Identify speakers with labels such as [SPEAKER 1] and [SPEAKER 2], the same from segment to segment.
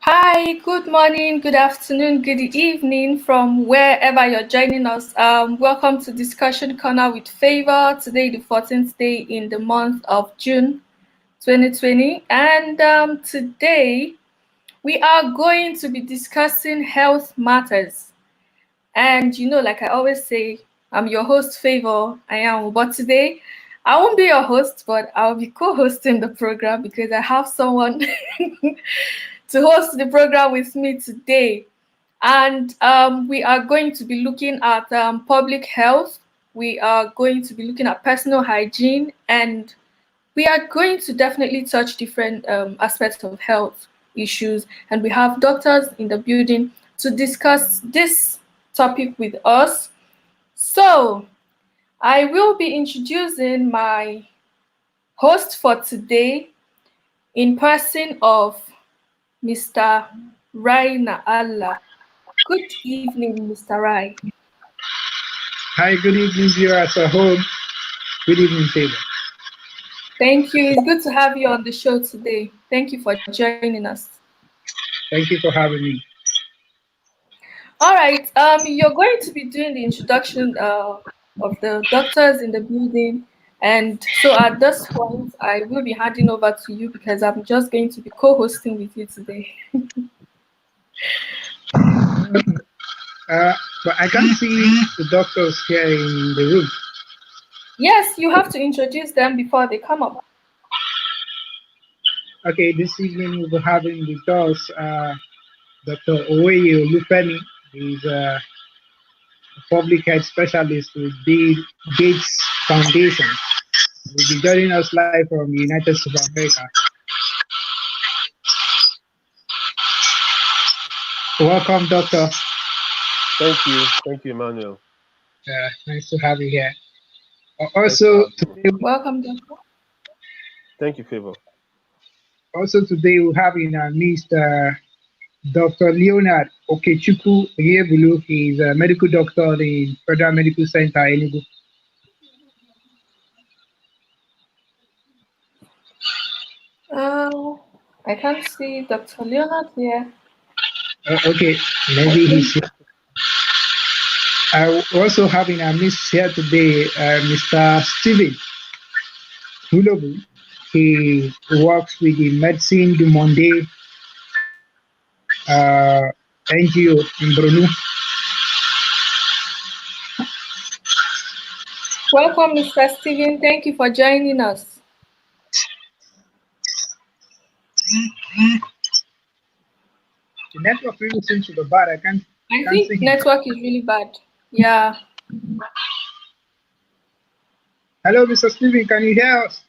[SPEAKER 1] Hi, good morning, good afternoon, good evening from wherever you're joining us. Welcome to Discussion Corner with Favor. Today, the 14th day in the month of June 2020. And today, we are going to be discussing health matters. And like I always say, I'm your host, Favor. I am. But today, I won't be your host, but I'll be co-hosting the program because I have someone to host the program with me today. And we are going to be looking at public health. We are going to be looking at personal hygiene, and we are going to definitely touch different aspects of health issues. And we have doctors in the building to discuss this topic with us. So I will be introducing my host for today in person of Mr. Rai Naala. Good evening, Mr. Rai.
[SPEAKER 2] Hi, good evening, viewers at home. Good evening, Favor.
[SPEAKER 1] Thank you. It's good to have you on the show today. Thank you for joining us.
[SPEAKER 2] Thank you for having me.
[SPEAKER 1] All right. You're going to be doing the introduction of the doctors in the building. And so at this point, I will be handing over to you because I'm just going to be co-hosting with you today.
[SPEAKER 2] But I can't see the doctors here in the room.
[SPEAKER 1] Yes, you have to introduce them before they come up.
[SPEAKER 2] Okay, this evening we'll be having with us Dr. Femi. He's a public health specialist with the Gates Foundation. He'll be joining us live from the United States of America. Welcome, Doctor.
[SPEAKER 3] Thank you, Emmanuel.
[SPEAKER 2] Nice to have you here. Also, today,
[SPEAKER 1] welcome, Doctor.
[SPEAKER 3] Thank you, Favor.
[SPEAKER 2] Also today we have in our midst Dr. Leonard Okechukwu Riebulu. He's a medical doctor in Federal Medical Center, Enugu.
[SPEAKER 1] I can't see Dr. Leonard here.
[SPEAKER 2] Okay, maybe he's here. I also have in our midst here today Mr. Stephen Hulobu. He works with the Medicine du Monde NGO in Brunei.
[SPEAKER 1] Welcome, Mr. Stephen. Thank you for joining us.
[SPEAKER 2] The network really seems to be bad. I think
[SPEAKER 1] network is really bad. Yeah.
[SPEAKER 2] Hello, Mr. Stephen. Can you hear us?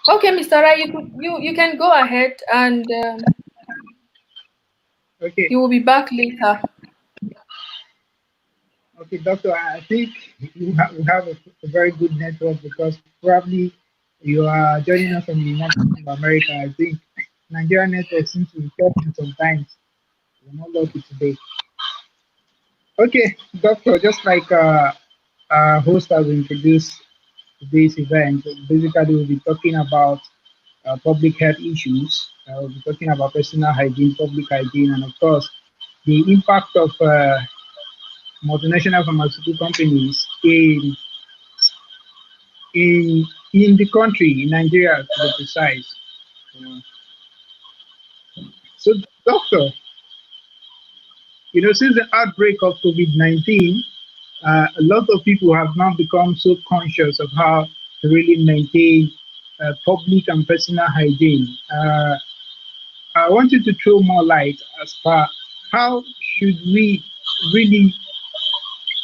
[SPEAKER 1] Okay, Mr. Rai, you can go ahead and
[SPEAKER 2] okay.
[SPEAKER 1] You will be back later.
[SPEAKER 2] Okay, Doctor, I think we have a very good network because probably you are joining us from the United States of America. I think Nigerian network seems to be talking sometimes. We're not lucky today. Okay, Doctor, just like our host has introduced this event, basically we'll be talking about public health issues. We'll be talking about personal hygiene, public hygiene, and of course, the impact of multinational pharmaceutical companies in the country, in Nigeria to be precise. So, Doctor, Since the outbreak of COVID-19, a lot of people have now become so conscious of how to really maintain public and personal hygiene. I want you to throw more light as far how should we really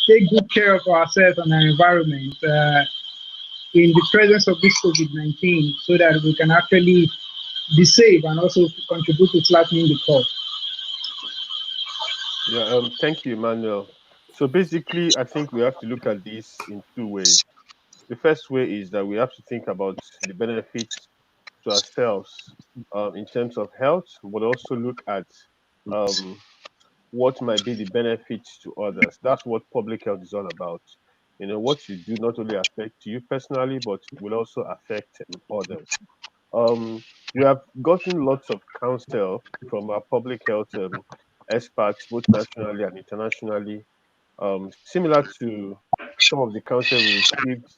[SPEAKER 2] take good care of ourselves and our environment in the presence of this COVID-19 so that we can actually be safe and also contribute to flattening the curve.
[SPEAKER 3] Yeah, thank you, Emmanuel. So basically, I think we have to look at this in two ways. The first way is that we have to think about the benefits to ourselves in terms of health, but also look at um, what might be the benefits to others. That's what public health is all about. What you do not only affect you personally, but will also affect others. Um, we have gotten lots of counsel from our public health experts, both nationally and internationally, similar to some of the counsel we received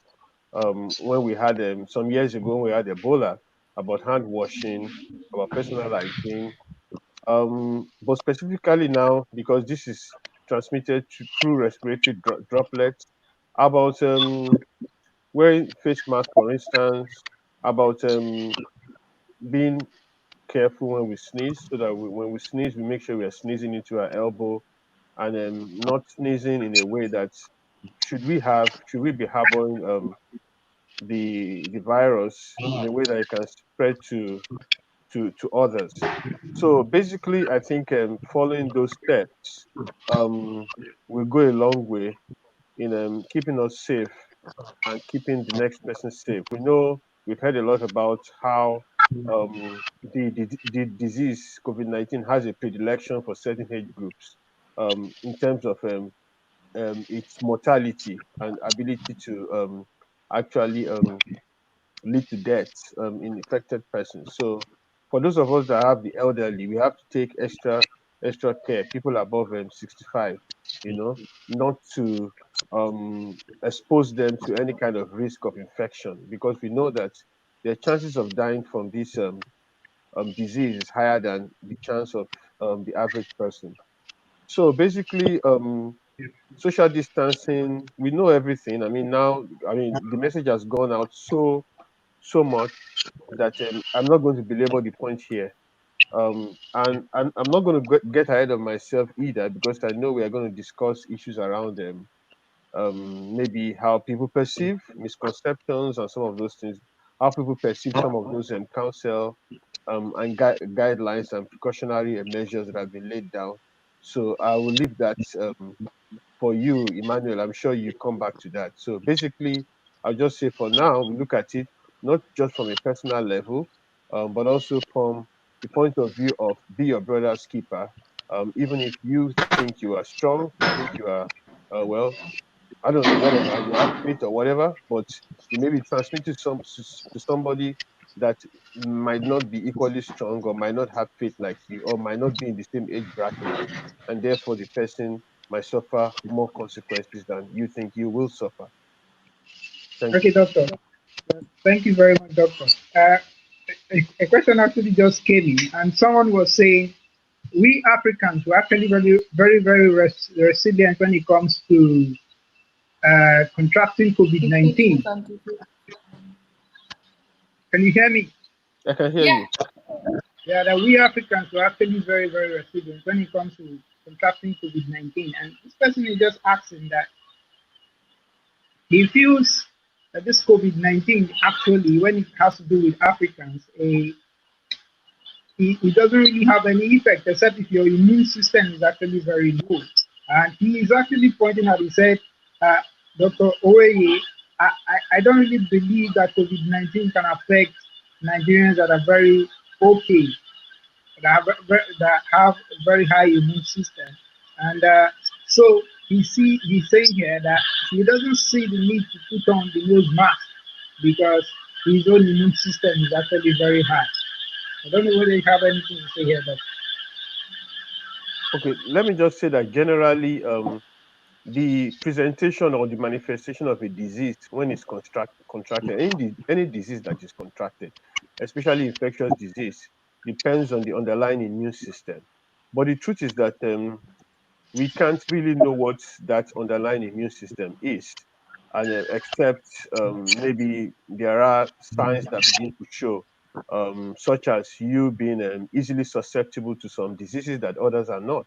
[SPEAKER 3] when we had some years ago when we had Ebola about hand washing, about personal hygiene. But specifically now, because this is transmitted through respiratory droplets, about wearing face mask, for instance, about being careful when we sneeze, so that when we sneeze, we make sure we are sneezing into our elbow and not sneezing in a way that should we be harboring the virus in a way that it can spread to others. So basically, I think following those steps um, will go a long way in keeping us safe and keeping the next person safe. We know we've heard a lot about how the disease COVID-19 has a predilection for certain age groups in terms of its mortality and ability to actually lead to death in infected persons. So for those of us that have the elderly, we have to take extra care. People above 65, not to expose them to any kind of risk of infection, because we know that their chances of dying from this disease is higher than the chance of the average person. So basically, social distancing, we know everything. I mean, now, I mean, the message has gone out so much that I'm not going to belabor the point here. And I'm not going to get ahead of myself either, because I know we are going to discuss issues around them, maybe how people perceive misconceptions and some of those things, how people perceive some of those counsel and guidelines and precautionary measures that have been laid down. So I will leave that for you, Emmanuel. I'm sure you come back to that. So basically, I'll just say for now, we look at it not just from a personal level, but also from the point of view of be your brother's keeper. Even if you think you are strong, you think you are, well, I don't know, whatever, you have faith or whatever, but you may be transmitting to somebody that might not be equally strong or might not have faith like you or might not be in the same age bracket, and therefore the person might suffer more consequences than you think you will suffer. Thank
[SPEAKER 2] Okay,
[SPEAKER 3] you.
[SPEAKER 2] doctor. Thank you very much, doctor. A question actually just came in, and someone was saying we Africans were actually very resilient when it comes to contracting COVID
[SPEAKER 1] Infections
[SPEAKER 2] 19.
[SPEAKER 1] and disease.
[SPEAKER 2] Can you hear me?
[SPEAKER 3] I can hear
[SPEAKER 1] Yeah.
[SPEAKER 3] you.
[SPEAKER 2] Yeah, that we Africans were actually very resilient when it comes to contracting COVID 19. And this person is just asking that he feels that this COVID 19 actually, when it has to do with Africans, it doesn't really have any effect except if your immune system is actually very low. And he is actually pointing out, he said, uh, Dr. Oye, I don't really believe that COVID 19 can affect Nigerians that are very okay, that have a very high immune system. And so he's saying here that he doesn't see the need to put on the nose mask because his own immune system is actually very high. I don't know whether you have anything to say here, but
[SPEAKER 3] Okay, let me just say that generally, the presentation or the manifestation of a disease when it's contracted, any disease that is contracted, especially infectious disease, depends on the underlying immune system. But the truth is that we can't really know what that underlying immune system is, and except maybe there are signs that begin to show, such as you being easily susceptible to some diseases that others are not.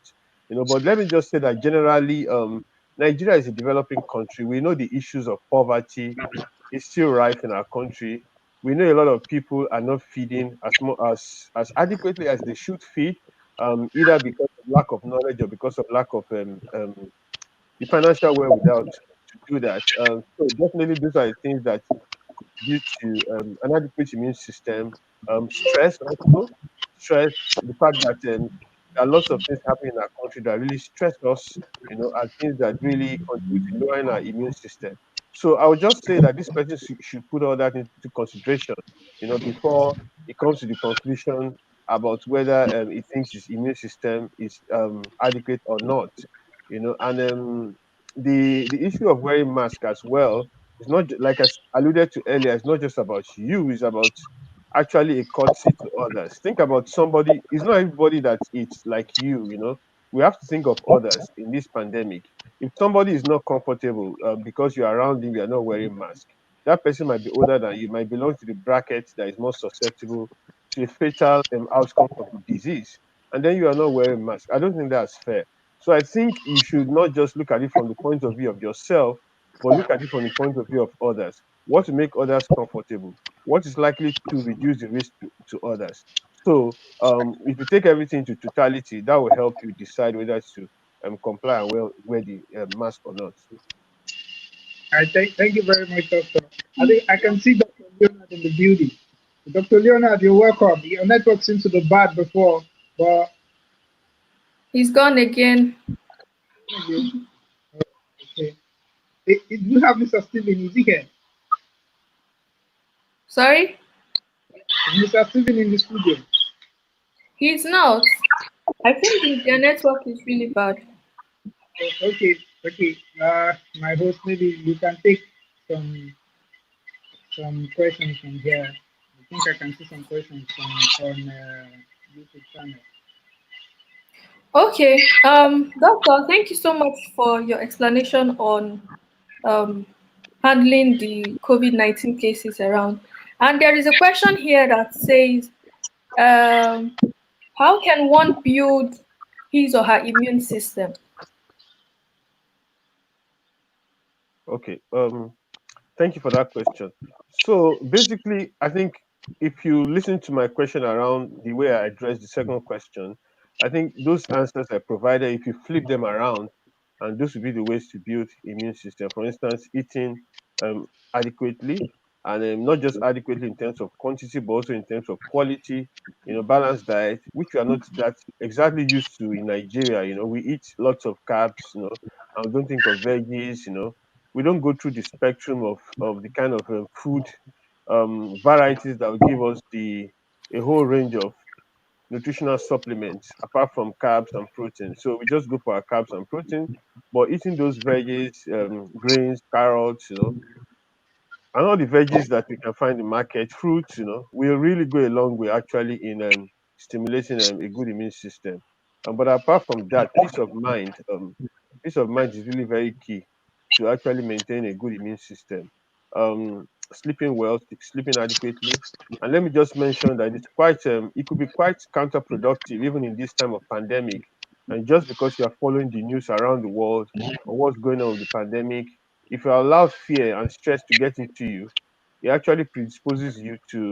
[SPEAKER 3] But let me just say that generally, Nigeria is a developing country. We know the issues of poverty is still rife in our country. We know a lot of people are not feeding as adequately as they should feed, either because of lack of knowledge or because of lack of the financial wherewithal to do that. So definitely, those are the things that due to an adequate immune system, stress also, stress, the fact that there are lots of things happening in our country that really stress us, and things that really contribute to lowering our immune system. So I would just say that this person should put all that into consideration, before it comes to the conclusion about whether he thinks his immune system is adequate or not. And the issue of wearing mask as well, it's not like I alluded to earlier. It's not just about you. It's about actually a courtesy to others. Think about somebody. It's not everybody that it's like you. We have to think of others in this pandemic. If somebody is not comfortable because you're around him, you're not wearing mask. That person might be older than you. Might belong to the bracket that is more susceptible to a fatal outcome of the disease, and then you are not wearing mask. I don't think that's fair. So I think you should not just look at it from the point of view of yourself, but look at it from the point of view of others. What to make others comfortable? What is likely to reduce the risk to others? So if you take everything to totality, that will help you decide whether to comply and wear the mask or not.
[SPEAKER 2] I thank you very much, Doctor. I think I can see Dr. Leonard in the building. Dr. Leonard, you're welcome. Your network seems to be bad before, but
[SPEAKER 1] He's gone again.
[SPEAKER 2] okay. Okay. You have Mr. Stephen, is he here?
[SPEAKER 1] Sorry,
[SPEAKER 2] Is Mr. Stephen in the studio?
[SPEAKER 1] he's not. I think their network is really bad.
[SPEAKER 2] Okay, okay. My host, maybe you can take some some questions from here. I think I can see some questions from on YouTube channel.
[SPEAKER 1] Okay, Doctor, thank you so much for your explanation on um, handling the COVID-19 cases around. And there is a question here that says, um, how can one build his or her immune system?
[SPEAKER 3] Okay. Thank you for that question. So basically, I think if you listen to my question around the way I addressed the second question, I think those answers I provided, if you flip them around, and those would be the ways to build immune system. For instance, eating adequately, and not just adequately in terms of quantity, but also in terms of quality. Balanced diet, which we are not that exactly used to in Nigeria. We eat lots of carbs. And we don't think of veggies. We don't go through the spectrum of the kind of food varieties that will give us a whole range of nutritional supplements apart from carbs and protein. So we just go for our carbs and protein, but eating those veggies, grains, carrots, and all the veggies that we can find in market, fruits, will really go a long way actually in stimulating a good immune system. But apart from that, peace of mind is really very key to actually maintain a good immune system. Sleeping well, sleeping adequately, and let me just mention that it could be quite counterproductive even in this time of pandemic. And just because you are following the news around the world or what's going on with the pandemic, if you allow fear and stress to get into you, it actually predisposes you to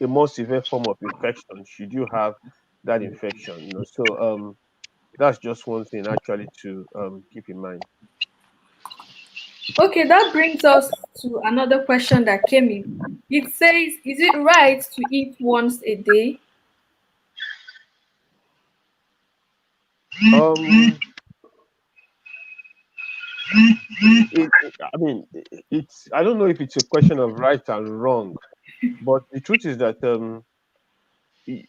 [SPEAKER 3] a more severe form of infection should you have that infection. So that's just one thing actually to keep in mind.
[SPEAKER 1] Okay, that brings us to another question that came in. It says, is it right to eat once a day?
[SPEAKER 3] Um, I mean, it's. I don't know if it's a question of right and wrong, but the truth is that you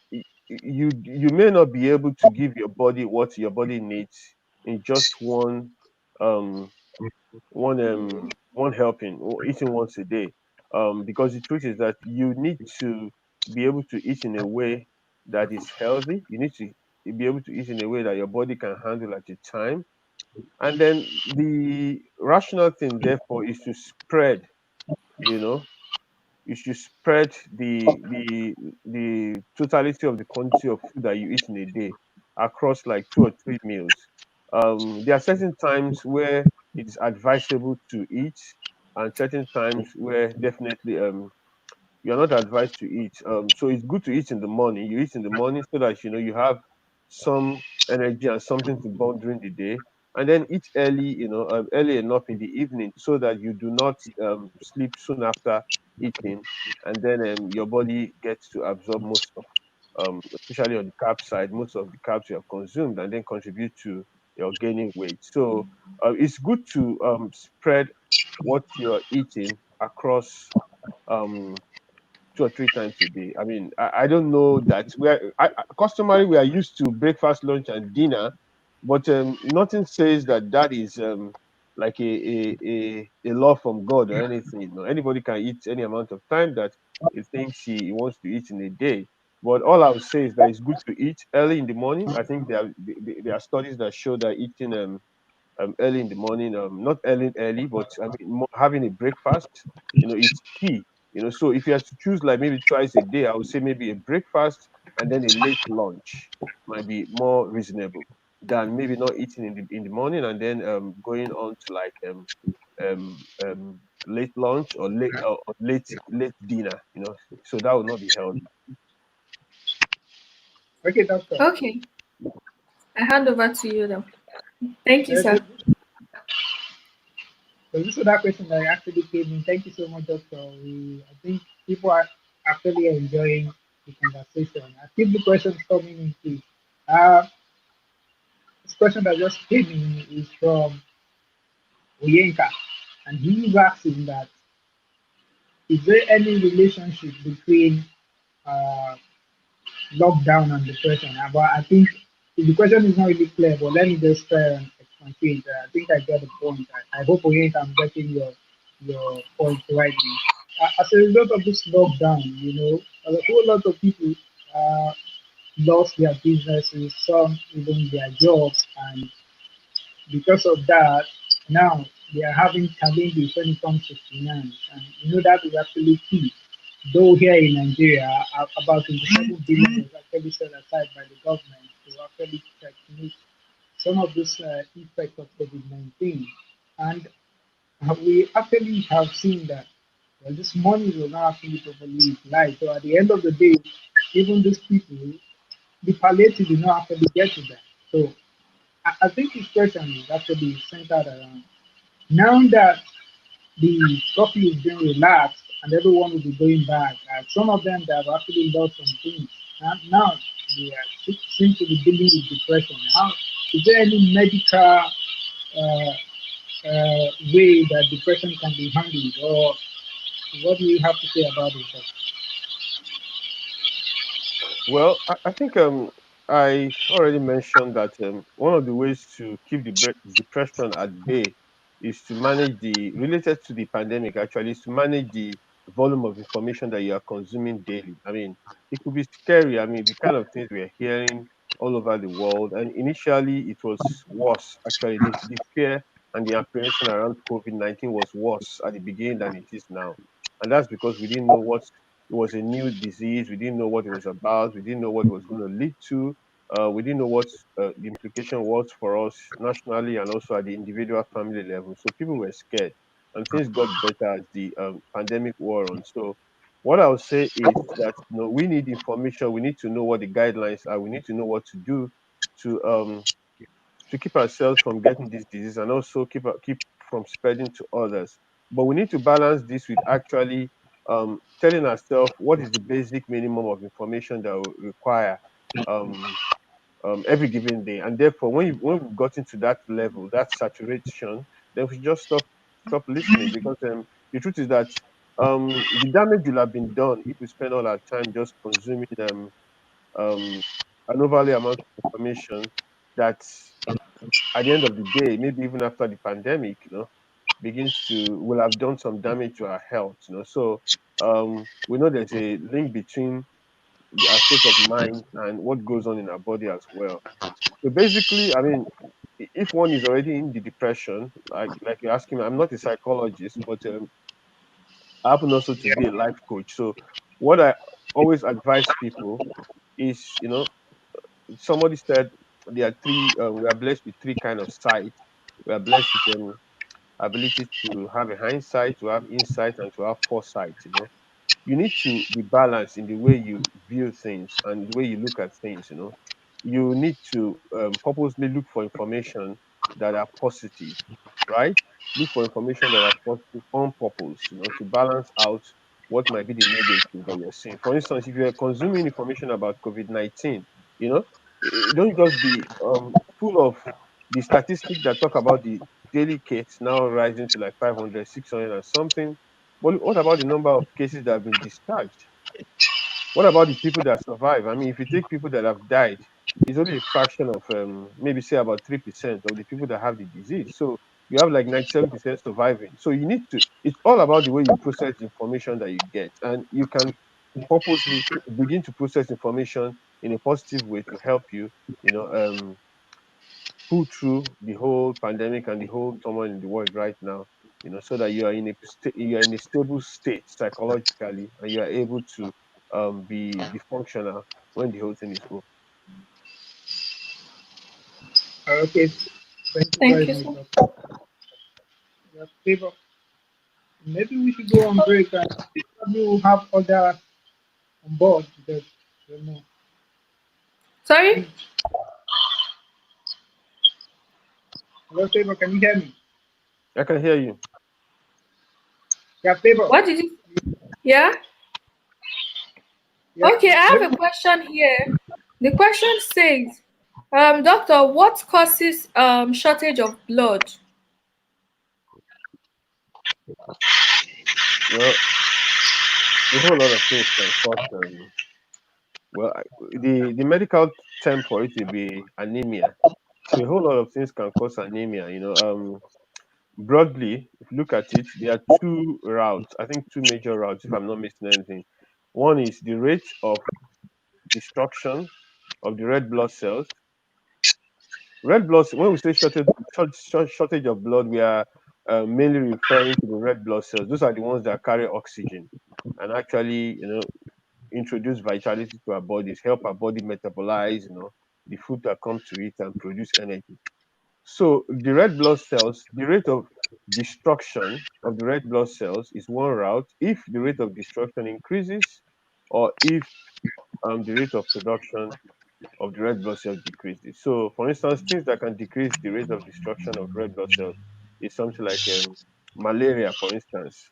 [SPEAKER 3] may not be able to give your body what your body needs in just um one helping or eating once a day, because the truth is that you need to be able to eat in a way that is healthy. You need to be able to eat in a way that your body can handle at a time. And then the rational thing, therefore, is to spread. You know, you should spread the totality of the quantity of food that you eat in a day across like 2 or 3 meals. There are certain times where it is advisable to eat, and certain times where definitely you're not advised to eat. So it's good to eat in the morning. You eat in the morning so that you have some energy and something to burn during the day, and then eat early, early enough in the evening so that you do not sleep soon after eating, and then your body gets to absorb most of, especially on the carb side, most of the carbs you have consumed, and then contribute to your gaining weight. So it's good to spread what you're eating across um 2 or 3 times a day. I mean, I don't know that customary we are used to breakfast, lunch, and dinner, but nothing says that that is like a law from God or anything. Anybody can eat any amount of time that he thinks he wants to eat in a day. But all I would say is that it's good to eat early in the morning. I think there are studies that show that eating early in the morning, not early, but I mean, having a breakfast, it's key. So if you have to choose like maybe twice a day, I would say maybe a breakfast and then a late lunch might be more reasonable than maybe not eating in the morning and then going on to like late lunch or late dinner. So that would not be healthy.
[SPEAKER 2] Okay, doctor.
[SPEAKER 1] Okay, I hand over to you now. Thank you,
[SPEAKER 2] Uh,
[SPEAKER 1] sir.
[SPEAKER 2] th- so this is that question that actually came in. Thank you so much, doctor. I think people are actually enjoying the conversation. I keep the questions coming in, please. Uh, this question that just came in is from Oyenka, and he is asking that is there any relationship between uh, lockdown and depression? But I think the question is not really clear, but let me just try and expand. I think I get the point. I hope Oyenka, I'm getting your point rightly. As a result of this lockdown, a whole lot of people uh, lost their businesses, some even their jobs, and because of that, now they are having challenges when it comes to finance, and that is actually key. Though here in Nigeria, about 27 billion was actually set aside by the government to actually checkmate some of this effect of COVID-19, and we actually have seen that this money will not actually properly utilized. So at the end of the day, even these people, the palliative will not actually get to them. So I think this question is actually centered around now that the curfew is being relaxed and everyone will be going back. Some of them that have actually lost some things. Now they seem to be dealing with depression. How is there any medical way that depression can be handled, or what do you have to say about it?
[SPEAKER 3] Well, I think I already mentioned that one of the ways to keep the depression at bay is to manage related to the pandemic actually, is to manage the volume of information that you are consuming daily. I mean, it could be scary. I mean, the kind of things we are hearing all over the world. And initially, it was worse. Actually, the fear and the apprehension around COVID-19 was worse at the beginning than it is now. And that's because we didn't know what it was a new disease. We didn't know what it was about. We didn't know what it was going to lead to. We didn't know what the implication was for us nationally and also at the individual family level. So people were scared, and things got better as the pandemic wore on. So what I would say is that we need information. We need to know what the guidelines are. We need to know what to do to keep ourselves from getting this disease and also keep from spreading to others. But we need to balance this with actually telling ourselves what is the basic minimum of information that we require um, every given day. And therefore, when we've gotten to that level, that saturation, then we just stop listening because the truth is that the damage will have been done if we spend all our time just consuming um, an overly amount of information that at the end of the day, maybe even after the pandemic, begins to will have done some damage to our health. So we know there's a link between our state of mind and what goes on in our body as well. So basically, I mean, if one is already in the depression, like you're asking me, I'm not a psychologist, but I happen also to
[SPEAKER 2] Yeah.
[SPEAKER 3] be a life coach. So what I always advise people is, somebody said there are three. We are blessed with three kind of sight. We are blessed with ability to have a hindsight, to have insight, and to have foresight. You need to be balanced in the way you view things and the way you look at things. You need to purposely look for information that are positive, right? Look for information that are positive on purpose, to balance out what might be the negative that you're seeing. For instance, if you're consuming information about COVID-19, you know don't just be full of the statistics that talk about the daily cases now rising to like 500, 600, and something. But what about the number of cases that have been discharged? What about the people that survive? I mean, if you take people that have died, it's only a fraction of maybe say about 3% of the people that have the disease. So you have like 97% surviving. So you need to. It's all about the way you process the information that you get, and you can purposely begin to process information in a positive way to help you. You know, pull through the whole pandemic and the whole turmoil in the world right now, so that you are in a stable state psychologically, and you are able to be functional when the whole thing is over.
[SPEAKER 2] Okay. Thank you
[SPEAKER 1] Thank
[SPEAKER 2] very
[SPEAKER 1] you,
[SPEAKER 2] much,
[SPEAKER 1] sir.
[SPEAKER 2] Doctor. Yeah, favor. Maybe we should go on break and probably we'll have others on board because I don't know.
[SPEAKER 1] Sorry,
[SPEAKER 2] Think, hello, favor. Can you hear me?
[SPEAKER 3] I can hear you.
[SPEAKER 2] Yeah, favor.
[SPEAKER 1] what did you? Yeah.
[SPEAKER 2] Yeah,
[SPEAKER 1] Okay, I
[SPEAKER 2] maybe.
[SPEAKER 1] have a question here. The question says, doctor, what causes shortage of blood?
[SPEAKER 3] Well, a whole lot of things can cause well the medical term for it will be anemia. So a whole lot of things can cause anemia. Broadly, if you look at it, there are two routes. I think two major routes, if I'm not missing anything. One is the rate of destruction of the red blood cells. When we say shortage of blood, we are mainly referring to the red blood cells. Those are the ones that carry oxygen and actually, introduce vitality to our bodies, help our body metabolize, the food that come to it and produce energy. So the red blood cells, the rate of destruction of the red blood cells is one route. If the rate of destruction increases, or if the rate of production of the red blood cells decreases. So, for instance, things that can decrease the rate of destruction of red blood cells is something like malaria, for instance.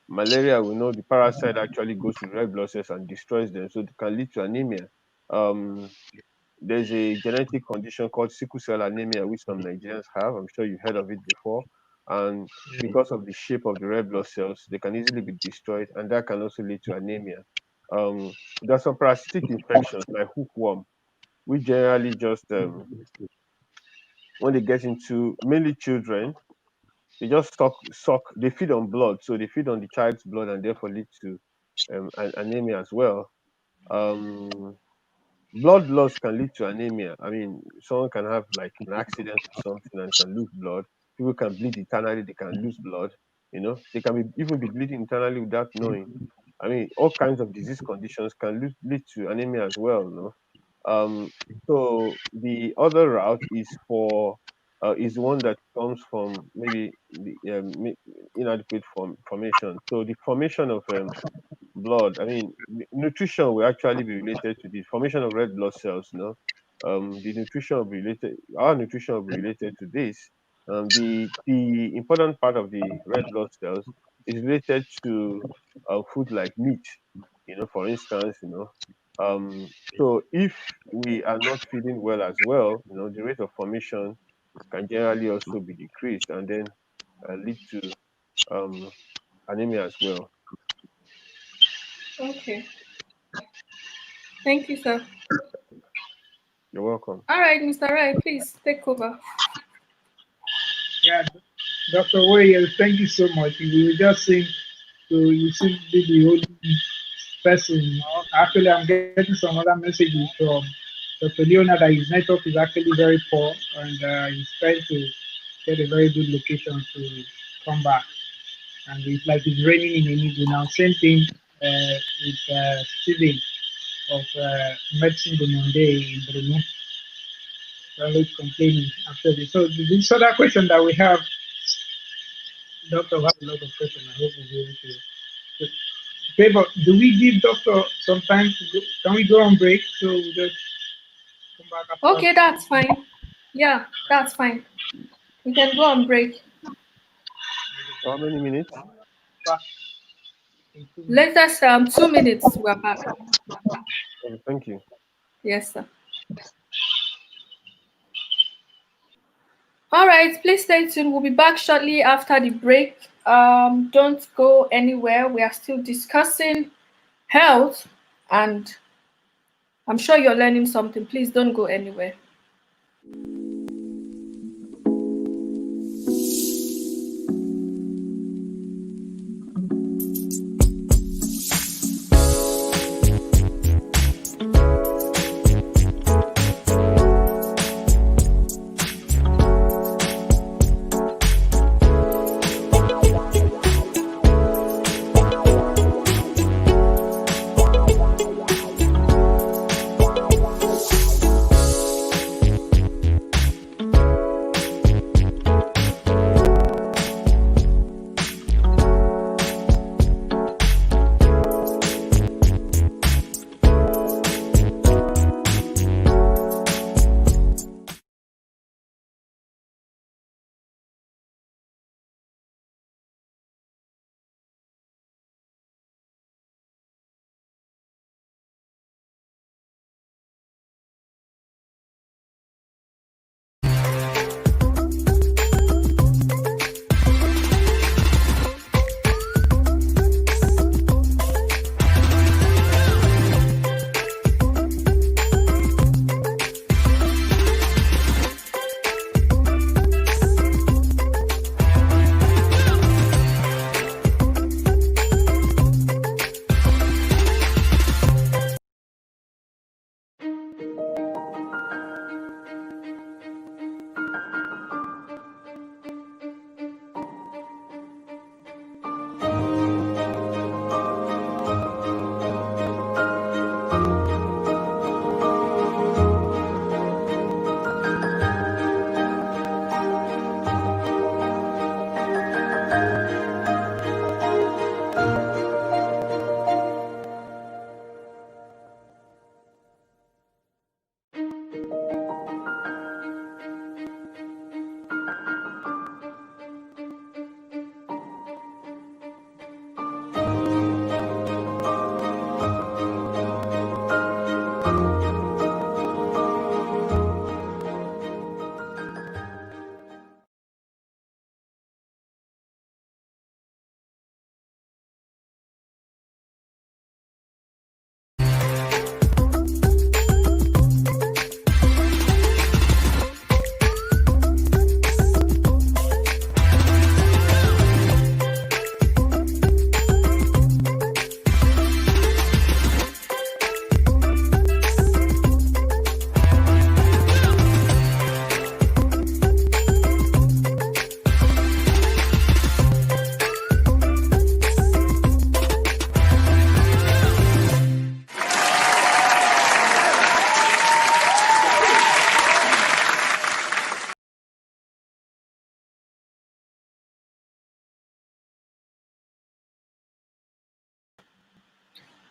[SPEAKER 3] Malaria, we know the parasite actually goes to the red blood cells and destroys them, so it can lead to anemia. Um, there's a genetic condition called sickle cell anemia, which some Nigerians have. I'm sure you've heard of it before. And because of the shape of the red blood cells, they can easily be destroyed, and that can also lead to anemia. There are some parasitic infections like hookworm, which generally just when they get into mainly children, they just they feed on blood, so they feed on the child's blood and therefore lead to anemia as well. Um, Blood loss can lead to anemia. I mean, someone can have like an accident or something and can lose blood. People can bleed internally, they can lose blood. They can even be bleeding internally without knowing. I mean, all kinds of disease conditions can lead to anemia as well. Um, so the other route is one that comes from maybe the inadequate formation. So the formation of blood. I mean, nutrition will actually be related to the formation of red blood cells. The nutrition will be related. Our nutrition will be related to this. The important part of the red blood cells is related to food like meat. For instance, so if we are not feeding well as well, the rate of formation can generally also be decreased and then lead to um, anemia as well.
[SPEAKER 1] Okay, thank you, sir.
[SPEAKER 3] You're welcome.
[SPEAKER 1] All right, Mr. Rai, please take over.
[SPEAKER 2] Yeah, Dr. Warrior, thank you so much. You were just saying, so you seem to be the only person. Actually, I'm getting some other messages from Dr. Leona that his network is actually very poor and he's trying to get a very good location to come back. And it's like it's raining in Enugu now. Same thing with Steven of Medicine de Monde in Bruno. Always complaining after this. So this other question that we have, Doctor, we have a lot of questions. I hope we'll be able to. Favor, do we give Doctor some time to go? Can we go on break? So we just come back after.
[SPEAKER 1] Okay, that's fine. Yeah, that's fine. We can go on break.
[SPEAKER 3] How many minutes?
[SPEAKER 2] Back in 2 minutes.
[SPEAKER 1] Latest 2 minutes. We're back.
[SPEAKER 3] Thank you.
[SPEAKER 1] Yes, sir. All right, please stay tuned. We'll be back shortly after the break. Don't go anywhere. We are still discussing health, and I'm sure you're learning something. Please don't go anywhere.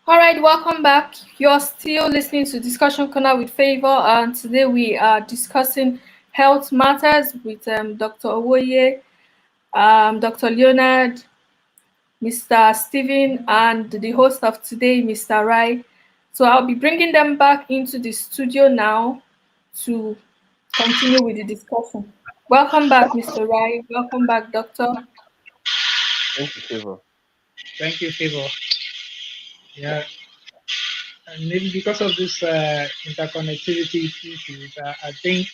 [SPEAKER 1] All right, welcome back. You're still listening to Discussion Corner with Favor, and today we are discussing health matters with Dr. Owoye, Dr. Leonard, Mr. Stephen, and the host of today, Mr. Rai. So I'll be bringing them back into the studio now to continue with the discussion. Welcome back, Mr. Rai. Welcome back, Doctor.
[SPEAKER 3] Thank you, Favor.
[SPEAKER 2] Thank you, Favor. Yeah, and maybe because of this interconnectivity issues, I think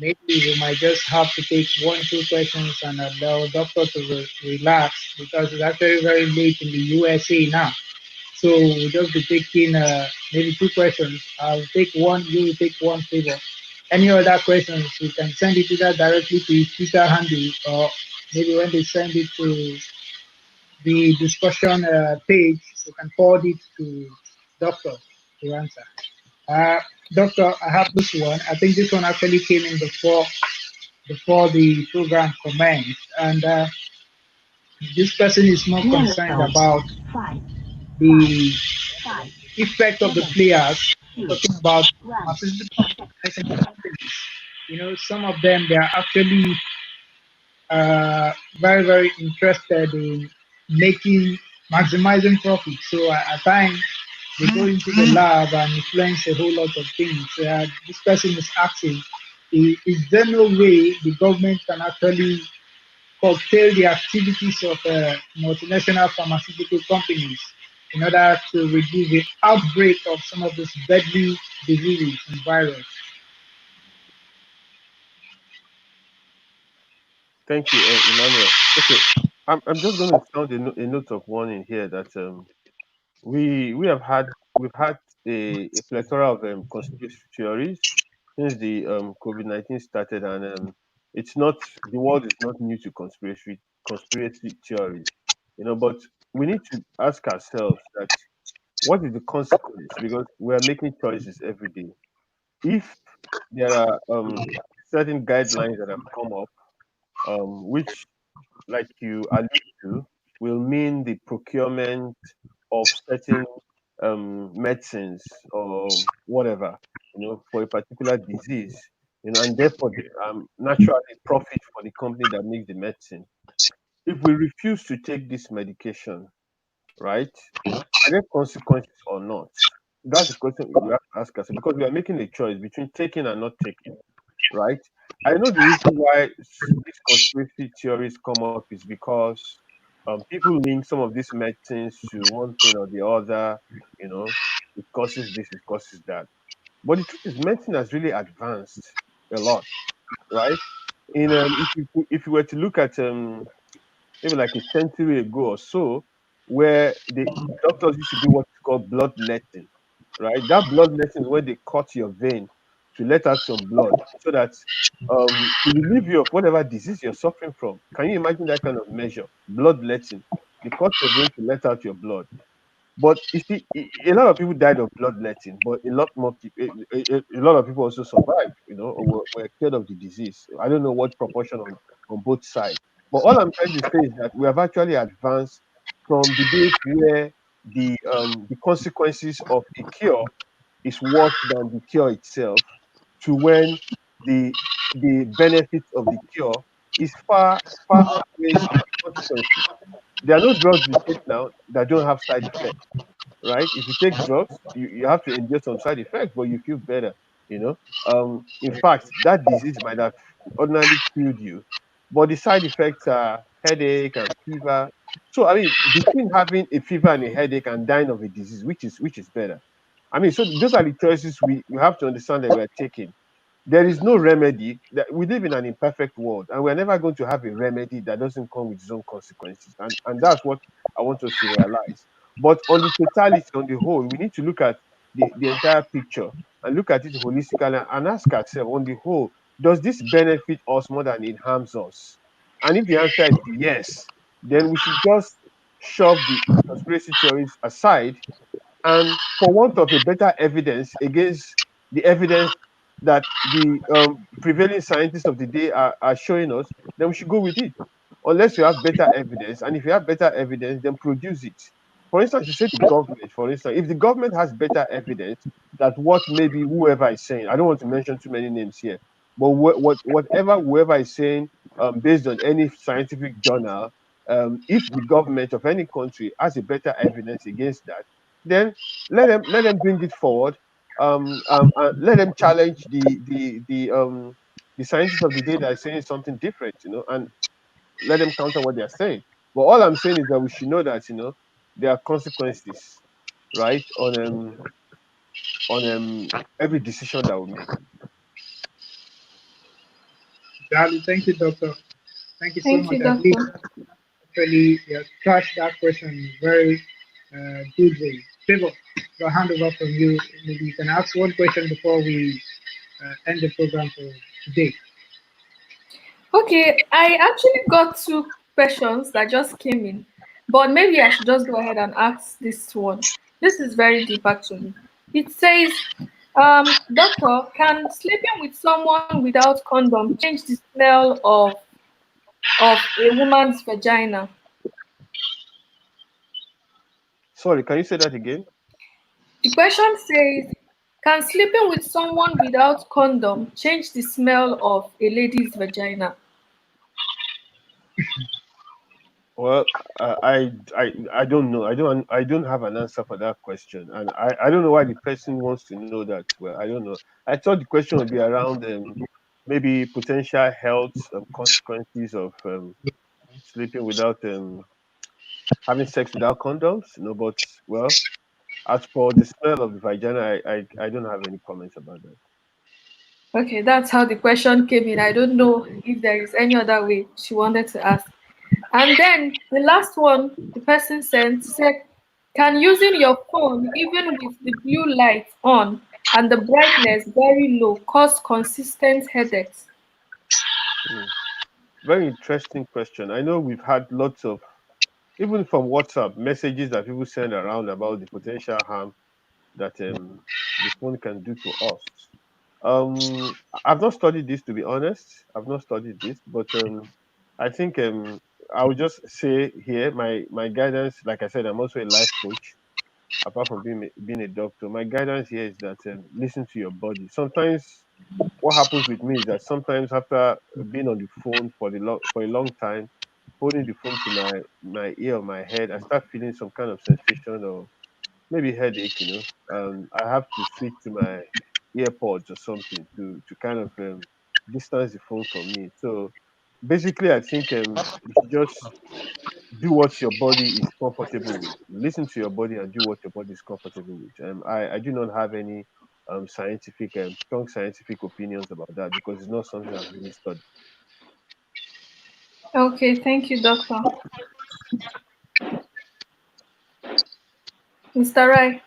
[SPEAKER 2] maybe we might just have to take 1, 2 questions and allow doctor to relax because it's actually very late in the USA now. So we'll just be taking maybe two questions. I'll take one, you will take one favor. Any other questions, you can send it either directly to his Twitter handle or maybe when they send it to the discussion page, you can forward it to Doctor to answer. Uh, Doctor, I have this one. I think this one actually came in before the program commenced, and this person is more concerned about the effect of the players, talking about pharmaceutical companies. You know, some of them they are actually uh, very very interested in making maximizing profit. So at times they go into the lab and influence a whole lot of things. This person is asking, is there no way the government can actually curtail the activities of multinational pharmaceutical companies in order to reduce the outbreak of some of these deadly diseases and virus?
[SPEAKER 3] Thank you, Emmanuel. Okay, I'm just going to sound a note of warning here that we've had a plethora of conspiracy theories since the COVID-19 started, and it's not the world is not new to conspiracy theories, but we need to ask ourselves that what is the consequence, because we are making choices every day. If there are certain guidelines that have come up, which, like you allude to, will mean the procurement of certain medicines or whatever, for a particular disease, and therefore naturally profit for the company that makes the medicine. If we refuse to take this medication, right, are there consequences or not? That's the question we have to ask ourselves, because we are making a choice between taking and not taking, right? I know the reason why these conspiracy theories come up is because people link some of these medicines to one thing or the other. You know, it causes this, it causes that. But the truth is, medicine has really advanced a lot, right? If you were to look at maybe like a century ago or so, where the doctors used to do what's called bloodletting, right? That bloodletting is where they cut your vein to let out some blood so that to relieve you of whatever disease you're suffering from. Can you imagine that kind of measure? Bloodletting. They cut your vein to let out your blood. But you see, a lot of people died of bloodletting, but a lot more people, a lot of people also survived, or were cured of the disease. I don't know what proportion on both sides. But all I'm trying to say is that we have actually advanced from the days where the consequences of a cure is worse than the cure itself, to when the the benefits of the cure is far outweighs the consequences. There are no drugs we take now that don't have side effects, right? If you take drugs, you have to endure some side effects, but you feel better, you know. In fact, that disease might have ordinarily killed you, but the side effects are headache and fever. So I mean, between having a fever and a headache and dying of a disease, which is better? I mean, so those are the choices we have to understand that we're taking. There is no remedy. That we live in an imperfect world, and we're never going to have a remedy that doesn't come with its own consequences. And that's what I want us to realize. But on the totality, on the whole, we need to look at the entire picture and look at it holistically and ask ourselves, on the whole, does this benefit us more than it harms us? And if the answer is yes, then we should just shove the conspiracy theories aside, and for want of a better evidence against the evidence that the prevailing scientists of the day are showing us, then we should go with it. Unless you have better evidence, and if you have better evidence, then produce it. For instance, you say the government, for instance, if the government has better evidence that what maybe whoever is saying, I don't want to mention too many names here, but whatever whoever is saying, based on any scientific journal, if the government of any country has a better evidence against that, then let them bring it forward. Let them challenge the scientists of the day that are saying something different, and let them counter what they are saying. But all I'm saying is that we should know that there are consequences, right, on every decision that we make.
[SPEAKER 2] Exactly. Thank you, Doctor. Thank you so
[SPEAKER 1] Thank
[SPEAKER 2] much.
[SPEAKER 1] you,
[SPEAKER 2] I believe
[SPEAKER 1] Doctor.
[SPEAKER 2] actually you have touched that question in a very good way. Favor, I'll hand over from you. Maybe you can ask one question before we end the program for today.
[SPEAKER 1] Okay, I actually got two questions that just came in, but maybe I should just go ahead and ask this one. This is very deep, actually. It says, Doctor, can sleeping with someone without condom change the smell of a woman's vagina?
[SPEAKER 3] Sorry, can you say that again?
[SPEAKER 1] The question says, can sleeping with someone without condom change the smell of a lady's vagina?
[SPEAKER 3] Well, I don't know. I don't have an answer for that question, and I don't know why the person wants to know that. Well, I don't know. I thought the question would be around maybe potential health consequences of sleeping without having sex without condoms. But well, as for the smell of the vagina, I don't have any comments about that.
[SPEAKER 1] Okay, that's how the question came in. I don't know if there is any other way she wanted to ask. And then the last one the person sent said, can using your phone, even with the blue light on and the brightness very low, cause consistent headaches?
[SPEAKER 3] Hmm. Very interesting question. I know we've had lots of, even from WhatsApp, messages that people send around about the potential harm that the phone can do to us. I've not studied this, to be honest. I've not studied this, but I think I would just say here my guidance. Like I said, I'm also a life coach. Apart from being a doctor, my guidance here is that listen to your body. Sometimes what happens with me is that sometimes after being on the phone for a long time, holding the phone to my ear or my head, I start feeling some kind of sensation or maybe headache. I have to switch to my earpods or something to kind of distance the phone from me. So basically, I think you should just do what your body is comfortable with. Listen to your body and do what your body is comfortable with. I do not have any scientific strong scientific opinions about that because it's not something I've really studied.
[SPEAKER 1] Okay, thank you, doctor. Mr. Rai.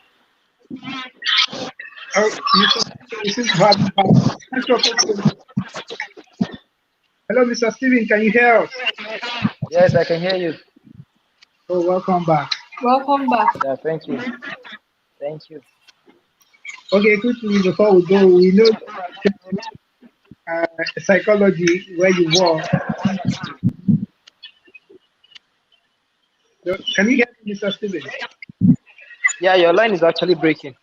[SPEAKER 2] Oh, you seem to have network. Hello, Mr. Steven, can you hear us?
[SPEAKER 4] Yes, I can hear you.
[SPEAKER 2] Oh, welcome back.
[SPEAKER 1] Welcome back.
[SPEAKER 4] Yeah, thank you. Thank you.
[SPEAKER 2] Okay, quickly before we go, we know psychology where you work. So, can you hear me, Mr. Steven?
[SPEAKER 4] Yeah, your line is actually breaking.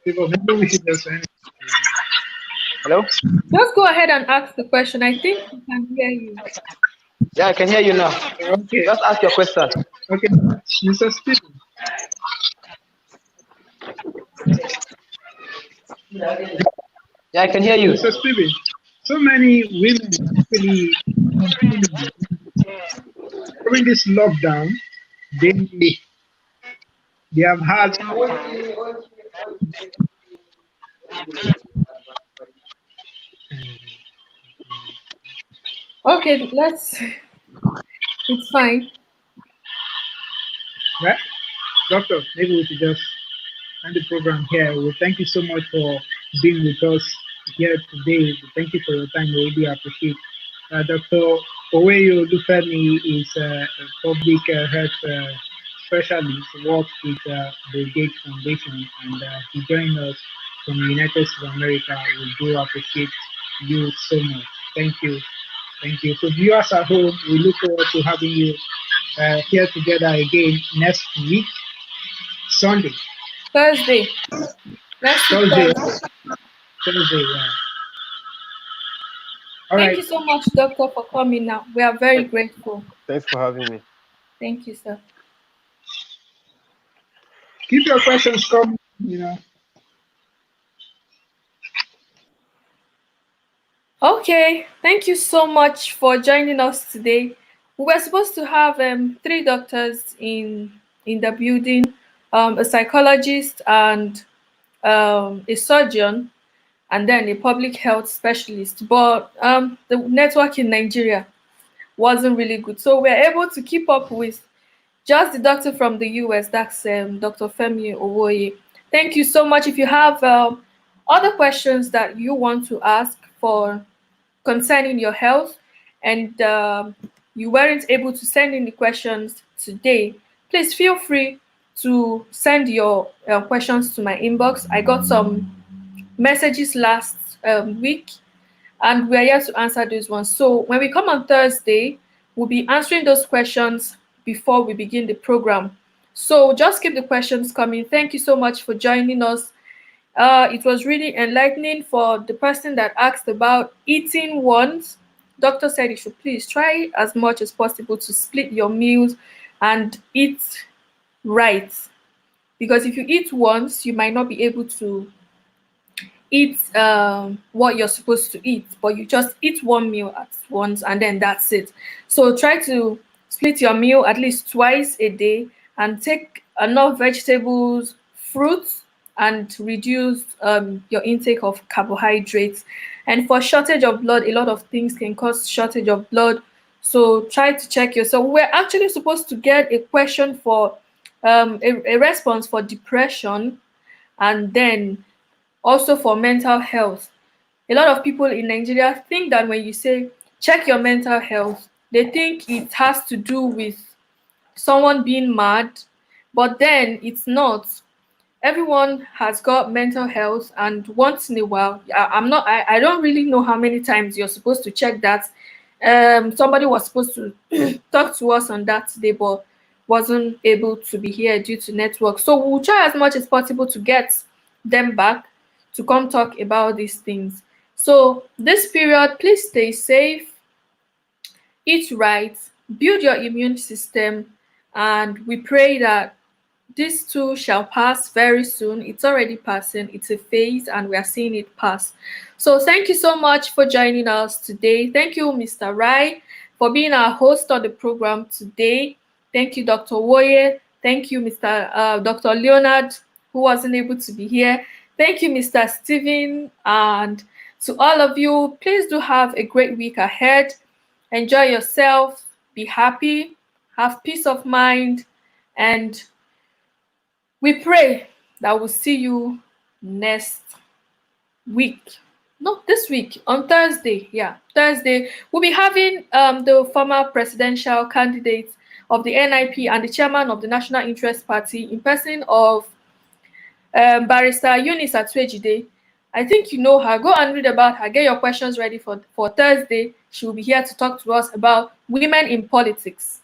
[SPEAKER 2] People, maybe we should just end.
[SPEAKER 4] Hello?
[SPEAKER 1] Just go ahead and ask the question. I think we can hear you.
[SPEAKER 4] Yeah, I can hear you now.
[SPEAKER 2] Okay,
[SPEAKER 4] Just ask your question.
[SPEAKER 2] okay, Mr. Steven.
[SPEAKER 4] Yeah, I can hear you.
[SPEAKER 2] Mr. Steven, so many women actually complaining during this lockdown. They have had
[SPEAKER 1] Okay, it's fine.
[SPEAKER 2] right, doctor. Maybe we should just end the program here. We thank you so much for being with us here today. Thank you for your time. We really appreciate. Dr. Oweyo Lufemi is a public health specialist, works with the Gates Foundation, and he joined us from the United States of America. We do appreciate you so much. Thank you. Thank you. So, viewers at home, we look forward to having you here together again next week, Sunday,
[SPEAKER 1] Thursday. Next week,
[SPEAKER 2] Thursday,
[SPEAKER 1] Thursday.
[SPEAKER 2] Thursday. Yeah. All
[SPEAKER 1] Thank
[SPEAKER 2] right.
[SPEAKER 1] you so much, doctor, for coming now. We are very grateful.
[SPEAKER 3] Thanks for having me.
[SPEAKER 1] Thank you, sir.
[SPEAKER 2] Keep your questions coming. You know.
[SPEAKER 1] Okay, thank you so much for joining us today. We were supposed to have three doctors in the building, a psychologist and a surgeon, and then a public health specialist. But the network in Nigeria, wasn't really good. So we're able to keep up with just the doctor from the US, that's Dr. Femi Owoye. Thank you so much. If you have other questions that you want to ask for concerning your health and you weren't able to send in the questions today, please feel free to send your questions to my inbox. I got some messages last week and we are here to answer those ones. So when we come on Thursday, we'll be answering those questions before we begin the program. So just keep the questions coming. Thank you so much for joining us. It was really enlightening for the person that asked about eating once. Doctor said you should please try as much as possible to split your meals and eat right. Because if you eat once, you might not be able to eat what you're supposed to eat, but you just eat one meal at once and then that's it. So try to split your meal at least twice a day and take enough vegetables, fruits, and reduce your intake of carbohydrates. And for shortage of blood, a lot of things can cause shortage of blood. So try to check yourself. We're actually supposed to get a question for a response for depression and then also for mental health. A lot of people in Nigeria think that when you say check your mental health, they think it has to do with someone being mad, but then it's not. Everyone has got mental health, and once in a while, I don't really know how many times you're supposed to check that. Somebody was supposed to talk to us on that today, but wasn't able to be here due to network. So we'll try as much as possible to get them back to come talk about these things. So this period, please stay safe, eat right, build your immune system, and we pray that this too shall pass very soon. It's already passing. It's a phase and we are seeing it pass. So thank you so much for joining us today. Thank you, Mr. Rai, for being our host on the program today. Thank you, Dr. Woye. Thank you, Dr. Leonard, who wasn't able to be here. Thank you, Mr. Steven. And to all of you, please do have a great week ahead. Enjoy yourself. Be happy. Have peace of mind. And we pray that we'll see you next week. Not this week, on Thursday. Yeah, Thursday. We'll be having the former presidential candidate of the NIP and the chairman of the National Interest Party in person of Barrister Eunice Atuejide. I think you know her. Go and read about her. Get your questions ready for Thursday. She will be here to talk to us about women in politics.